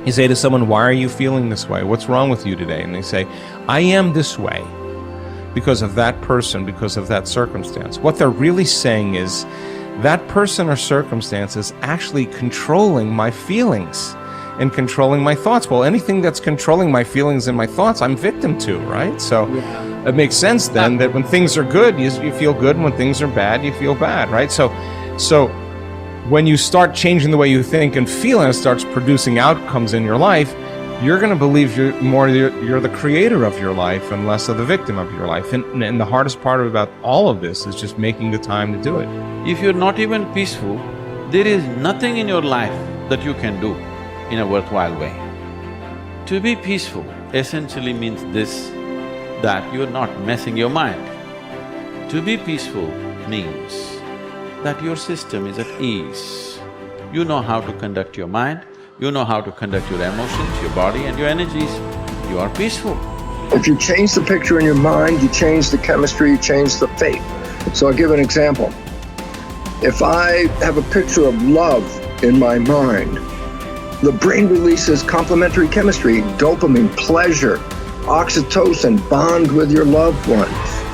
You say to someone, why are you feeling this way? What's wrong with you today? And they say, I am this way because of that person, because of that circumstance. What they're really saying is that person or circumstance is actually controlling my feelings and controlling my thoughts. Well, anything that's controlling my feelings and my thoughts, I'm victim to, right? So it makes sense then that when things are good, you feel good, and when things are bad, you feel bad, right? So when you start changing the way you think and feel, and it starts producing outcomes in your life, you're going to believe you're the creator of your life and less of the victim of your life. And the hardest part about all of this is just making the time to do it. If you're not even peaceful, there is nothing in your life that you can do in a worthwhile way. To be peaceful essentially means this, that you're not messing your mind. To be peaceful means that your system is at ease. You know how to conduct your mind, you know how to conduct your emotions, your body and your energies. You are peaceful. If you change the picture in your mind, you change the chemistry, you change the fate. So I'll give an example. If I have a picture of love in my mind, the brain releases complementary chemistry, dopamine, pleasure, oxytocin, bond with your loved one,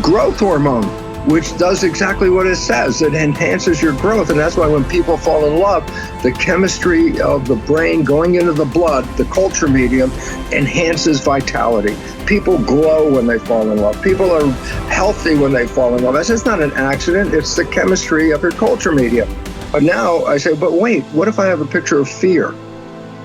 growth hormone, which does exactly what it says. It enhances your growth, and that's why when people fall in love, the chemistry of the brain going into the blood, the culture medium, enhances vitality. People glow when they fall in love. People are healthy when they fall in love. That's not an accident, it's the chemistry of your culture medium. But now I say, but wait, what if I have a picture of fear?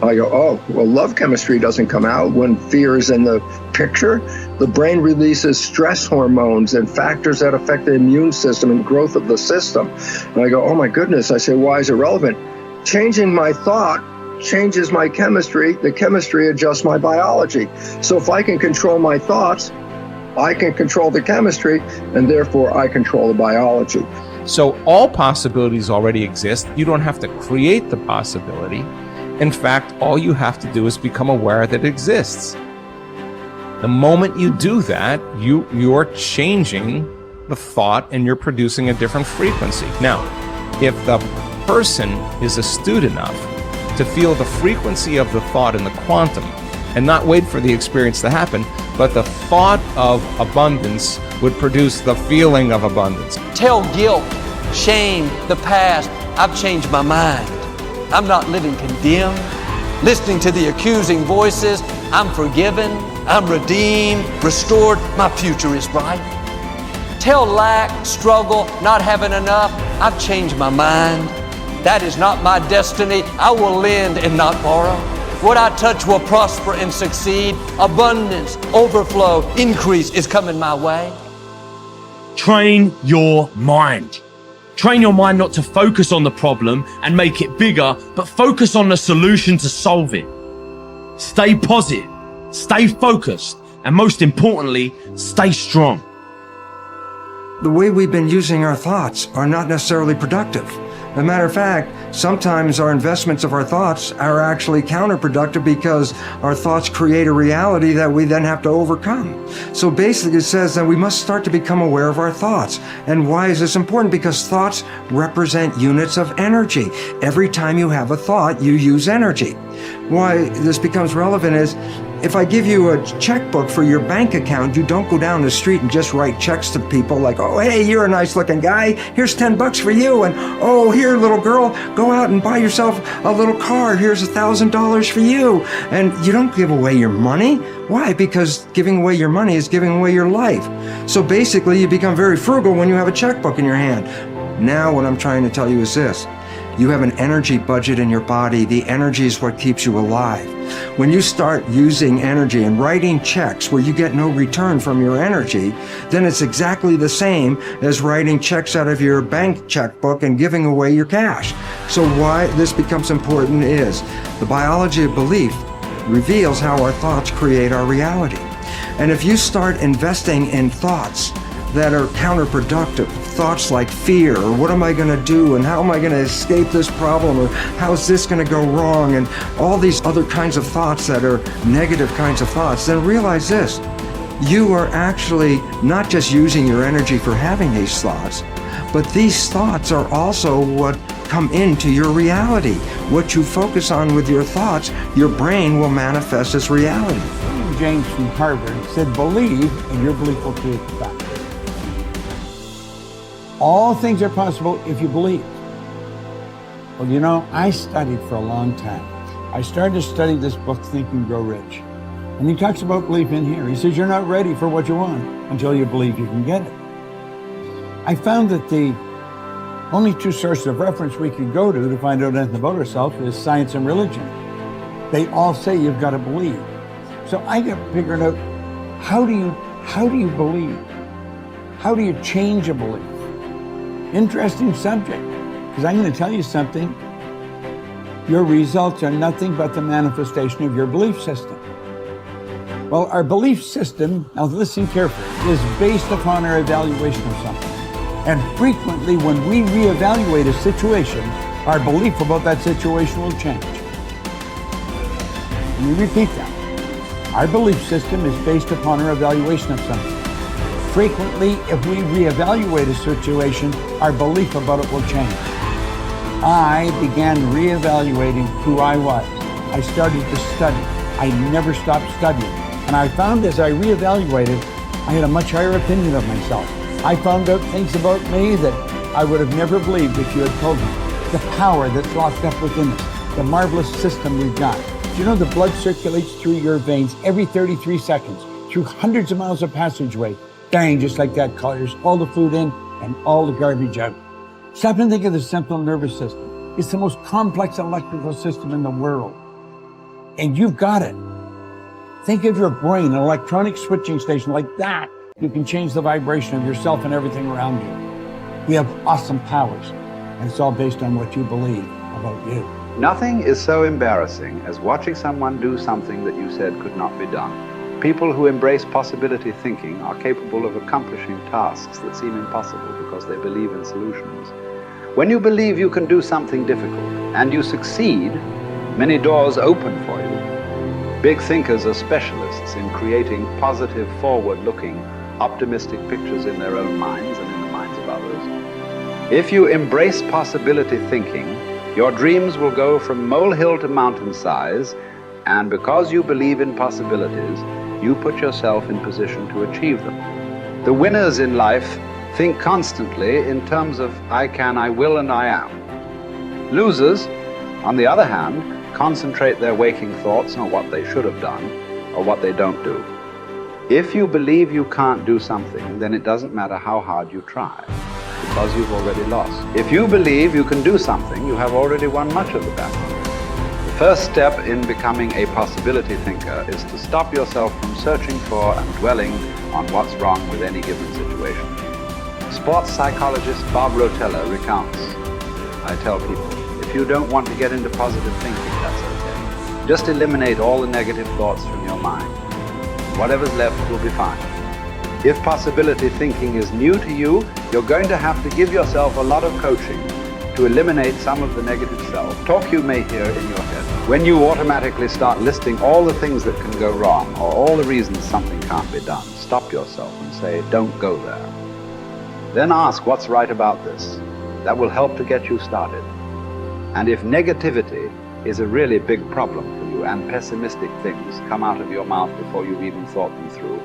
I go, oh, well, love chemistry doesn't come out when fear is in the picture. The brain releases stress hormones and factors that affect the immune system and growth of the system. And I go, oh my goodness. I say, why is it relevant? Changing my thought changes my chemistry. The chemistry adjusts my biology. So if I can control my thoughts, I can control the chemistry, and therefore I control the biology. So all possibilities already exist. You don't have to create the possibility. In fact, all you have to do is become aware that it exists. The moment you do that, you're changing the thought and you're producing a different frequency. Now, if the person is astute enough to feel the frequency of the thought in the quantum and not wait for the experience to happen, but the thought of abundance would produce the feeling of abundance. Tell guilt, shame, the past, I've changed my mind. I'm not living condemned. Listening to the accusing voices, I'm forgiven, I'm redeemed, restored, my future is bright. Tell lack, struggle, not having enough, I've changed my mind. That is not my destiny. I will lend and not borrow. What I touch will prosper and succeed. Abundance, overflow, increase is coming my way. Train your mind. Train your mind not to focus on the problem and make it bigger, but focus on the solution to solve it. Stay positive, stay focused, and most importantly, stay strong. The way we've been using our thoughts are not necessarily productive. As a matter of fact, sometimes our investments of our thoughts are actually counterproductive because our thoughts create a reality that we then have to overcome. So basically it says that we must start to become aware of our thoughts. And why is this important? Because thoughts represent units of energy. Every time you have a thought, you use energy. Why this becomes relevant is, if I give you a checkbook for your bank account, you don't go down the street and just write checks to people like, oh, hey, you're a nice looking guy, here's $10 for you, and oh, here, little girl, go out and buy yourself a little car, here's $1,000 for you. And you don't give away your money. Why? Because giving away your money is giving away your life. So basically, you become very frugal when you have a checkbook in your hand. Now what I'm trying to tell you is this. You have an energy budget in your body. The energy is what keeps you alive. When you start using energy and writing checks where you get no return from your energy, then it's exactly the same as writing checks out of your bank checkbook and giving away your cash. So why this becomes important is the biology of belief reveals how our thoughts create our reality. And if you start investing in thoughts that are counterproductive, thoughts like fear, or what am I going to do, and how am I going to escape this problem, or how's this going to go wrong, and all these other kinds of thoughts that are negative kinds of thoughts, then realize this. You are actually not just using your energy for having these thoughts, But these thoughts are also what come into your reality. What you focus on with your thoughts, your brain will manifest as reality. James from Harvard said, believe and your belief will create the fact. All things are possible if you believe. Well, you know, I studied for a long time. I started to study this book, Think and Grow Rich. And he talks about belief in here. He says, you're not ready for what you want until you believe you can get it. I found that the only two sources of reference we could go to find out anything about ourselves is science and religion. They all say you've got to believe. So I got figured out, how do you believe? How do you change a belief? Interesting subject, because I'm going to tell you something. Your results are nothing but the manifestation of your belief system. Well, our belief system, now listen carefully, is based upon our evaluation of something. And frequently when we reevaluate a situation, our belief about that situation will change. Let me repeat that. Our belief system is based upon our evaluation of something. Frequently, if we reevaluate a situation, our belief about it will change. I began reevaluating who I was. I started to study. I never stopped studying. And I found as I reevaluated, I had a much higher opinion of myself. I found out things about me that I would have never believed if you had told me. The power that's locked up within us, the marvelous system we've got. Do you know the blood circulates through your veins every 33 seconds, through hundreds of miles of passageway? Bang, just like that, clears all the food in and all the garbage out. Stop and think of the central nervous system. It's the most complex electrical system in the world. And you've got it. Think of your brain, an electronic switching station like that. You can change the vibration of yourself and everything around you. We have awesome powers, and it's all based on what you believe about you. Nothing is so embarrassing as watching someone do something that you said could not be done. People who embrace possibility thinking are capable of accomplishing tasks that seem impossible because they believe in solutions. When you believe you can do something difficult and you succeed, many doors open for you. Big thinkers are specialists in creating positive, forward-looking, optimistic pictures in their own minds and in the minds of others. If you embrace possibility thinking, your dreams will go from molehill to mountain size, and because you believe in possibilities, you put yourself in position to achieve them. The winners in life think constantly in terms of I can, I will, and I am. Losers, on the other hand, concentrate their waking thoughts on what they should have done or what they don't do. If you believe you can't do something, then it doesn't matter how hard you try, because you've already lost. If you believe you can do something, you have already won much of the battle. The first step in becoming a possibility thinker is to stop yourself from searching for and dwelling on what's wrong with any given situation. Sports psychologist Bob Rotella recounts, I tell people, if you don't want to get into positive thinking, that's okay. Just eliminate all the negative thoughts from your mind. Whatever's left will be fine. If possibility thinking is new to you, you're going to have to give yourself a lot of coaching to eliminate some of the negative self-talk you may hear in your head. When you automatically start listing all the things that can go wrong or all the reasons something can't be done, stop yourself and say, don't go there. Then ask what's right about this. That will help to get you started. And if negativity is a really big problem for you and pessimistic things come out of your mouth before you've even thought them through,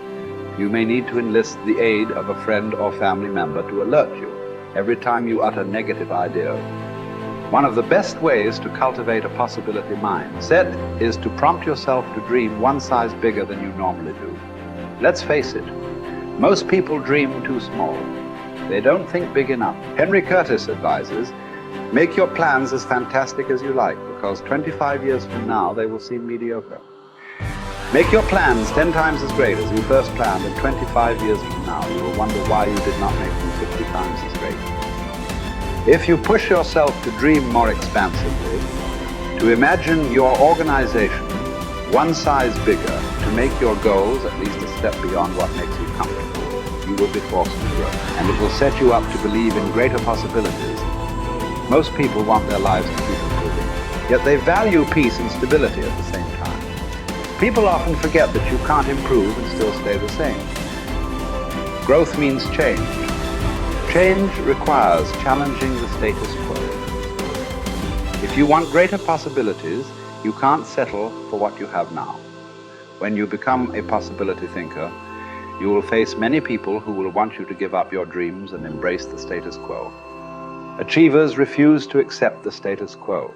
you may need to enlist the aid of a friend or family member to alert you every time you utter negative ideas. One of the best ways to cultivate a possibility mindset is to prompt yourself to dream one size bigger than you normally do. Let's face it, most people dream too small. They don't think big enough. Henry Curtis advises, make your plans as fantastic as you like, because 25 years from now they will seem mediocre. Make your plans 10 times as great as you first planned, and 25 years from now you will wonder why you did not make them 50 times as great. If you push yourself to dream more expansively, to imagine your organization one size bigger, to make your goals at least a step beyond what makes you comfortable, you will be forced to grow. And it will set you up to believe in greater possibilities. Most people want their lives to keep improving, yet they value peace and stability at the same time. People often forget that you can't improve and still stay the same. Growth means change. Change requires challenging the status quo. If you want greater possibilities, you can't settle for what you have now. When you become a possibility thinker, you will face many people who will want you to give up your dreams and embrace the status quo. Achievers refuse to accept the status quo.